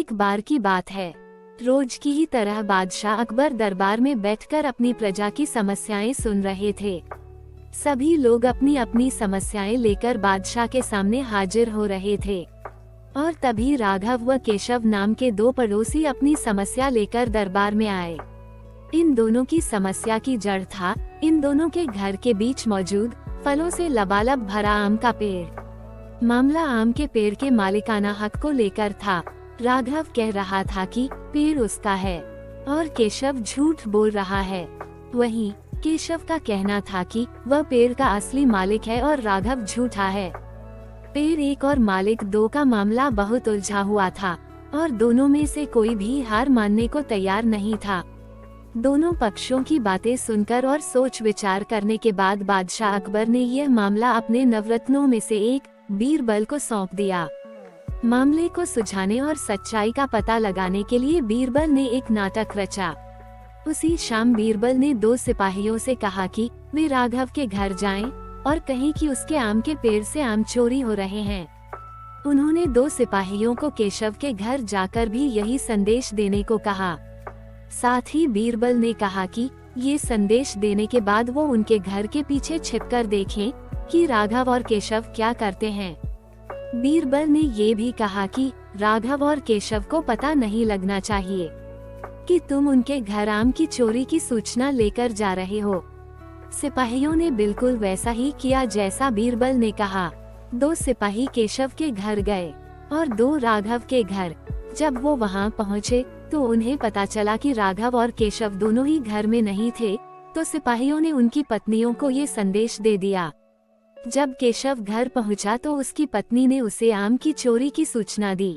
एक बार की बात है, रोज की ही तरह बादशाह अकबर दरबार में बैठकर अपनी प्रजा की समस्याएं सुन रहे थे। सभी लोग अपनी अपनी समस्याएं लेकर बादशाह के सामने हाजिर हो रहे थे और तभी राघव व केशव नाम के दो पड़ोसी अपनी समस्या लेकर दरबार में आए। इन दोनों की समस्या की जड़ था इन दोनों के घर के बीच मौजूद फलों से लबालब भरा आम का पेड़। मामला आम के पेड़ के मालिकाना हक को लेकर था। राघव कह रहा था कि पेड़ उसका है और केशव झूठ बोल रहा है। वहीं केशव का कहना था कि वह पेड़ का असली मालिक है और राघव झूठा है। पेड़ एक और मालिक दो का मामला बहुत उलझा हुआ था और दोनों में से कोई भी हार मानने को तैयार नहीं था। दोनों पक्षों की बातें सुनकर और सोच विचार करने के बाद बादशाह अकबर ने यह मामला अपने नवरत्नों में से एक बीरबल को सौंप दिया। मामले को सुलझाने और सच्चाई का पता लगाने के लिए बीरबल ने एक नाटक रचा। उसी शाम बीरबल ने दो सिपाहियों से कहा कि वे राघव के घर जाएं और कहें कि उसके आम के पेड़ से आम चोरी हो रहे हैं। उन्होंने दो सिपाहियों को केशव के घर जाकर भी यही संदेश देने को कहा। साथ ही बीरबल ने कहा कि ये संदेश देने के बाद वो उनके घर के पीछे छिपकर देखें कि राघव और केशव क्या करते हैं। बीरबल ने ये भी कहा कि राघव और केशव को पता नहीं लगना चाहिए कि तुम उनके घर आम की चोरी की सूचना लेकर जा रहे हो। सिपाहियों ने बिल्कुल वैसा ही किया जैसा बीरबल ने कहा। दो सिपाही केशव के घर गए और दो राघव के घर। जब वो वहां पहुंचे तो उन्हें पता चला कि राघव और केशव दोनों ही घर में नहीं थे, तो सिपाहियों ने उनकी पत्नियों को ये संदेश दे दिया। जब केशव घर पहुंचा तो उसकी पत्नी ने उसे आम की चोरी की सूचना दी।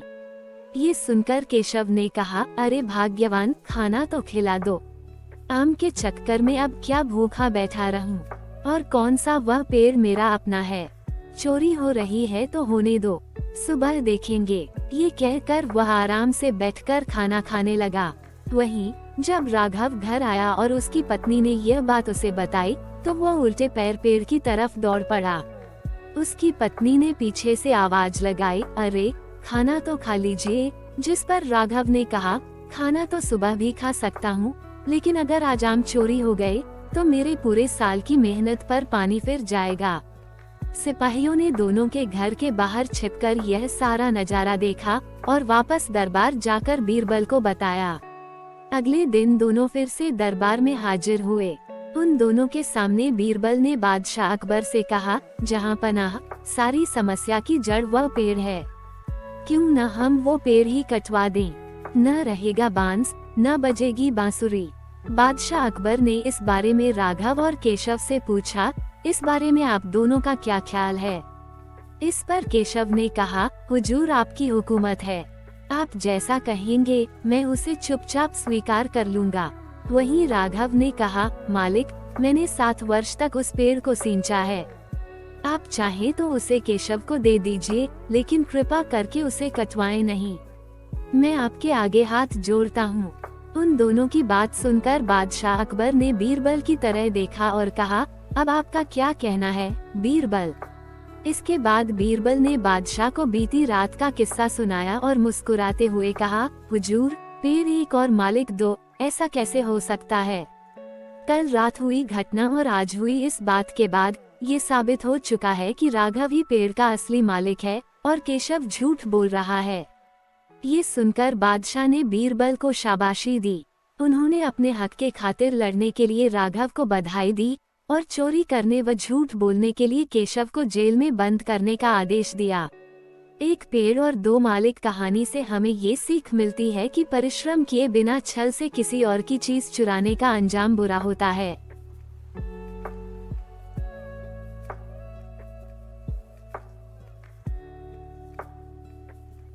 ये सुनकर केशव ने कहा, अरे भाग्यवान, खाना तो खिला दो। आम के चक्कर में अब क्या भूखा बैठा रहूं? और कौन सा वह पेड़ मेरा अपना है? चोरी हो रही है तो होने दो, सुबह देखेंगे। ये कहकर वह आराम से बैठकर खाना खाने लगा। वहीं जब राघव घर आया और उसकी पत्नी ने यह बात उसे बताई तो वह उल्टे पैर पेड़ की तरफ दौड़ पड़ा। उसकी पत्नी ने पीछे से आवाज लगाई, अरे खाना तो खा लीजिए। जिस पर राघव ने कहा, खाना तो सुबह भी खा सकता हूँ, लेकिन अगर आज आम चोरी हो गए तो मेरे पूरे साल की मेहनत पर पानी फिर जाएगा। सिपाहियों ने दोनों के घर के बाहर छिपकर यह सारा नजारा देखा और वापस दरबार जाकर बीरबल को बताया। अगले दिन दोनों फिर से दरबार में हाजिर हुए। उन दोनों के सामने बीरबल ने बादशाह अकबर से कहा, जहां पनाह, सारी समस्या की जड़ वह पेड़ है। क्यों न हम वो पेड़ ही कटवा दें? न रहेगा बांस, न बजेगी बांसुरी। बादशाह अकबर ने इस बारे में राघव और केशव से पूछा, इस बारे में आप दोनों का क्या ख्याल है? इस पर केशव ने कहा, हुजूर आपकी हुकूमत है, आप जैसा कहेंगे मैं उसे चुपचाप स्वीकार कर लूंगा। वहीं राघव ने कहा, मालिक, मैंने 7 वर्ष तक उस पेड़ को सींचा है। आप चाहें तो उसे केशव को दे दीजिए, लेकिन कृपा करके उसे कटवाएं नहीं। मैं आपके आगे हाथ जोड़ता हूँ। उन दोनों की बात सुनकर बादशाह अकबर ने बीरबल की तरह देखा और कहा, अब आपका क्या कहना है बीरबल? इसके बाद बीरबल ने बादशाह को बीती रात का किस्सा सुनाया और मुस्कुराते हुए कहा, हुजूर, पेड़ एक और मालिक दो, ऐसा कैसे हो सकता है? कल रात हुई घटना और आज हुई इस बात के बाद ये साबित हो चुका है कि राघव ही पेड़ का असली मालिक है और केशव झूठ बोल रहा है। ये सुनकर बादशाह ने बीरबल को शाबाशी दी। उन्होंने अपने हक के खातिर लड़ने के लिए राघव को बधाई दी और चोरी करने व झूठ बोलने के लिए केशव को जेल में बंद करने का आदेश दिया। एक पेड़ और दो मालिक कहानी से हमें ये सीख मिलती है कि परिश्रम किए बिना छल से किसी और की चीज चुराने का अंजाम बुरा होता है।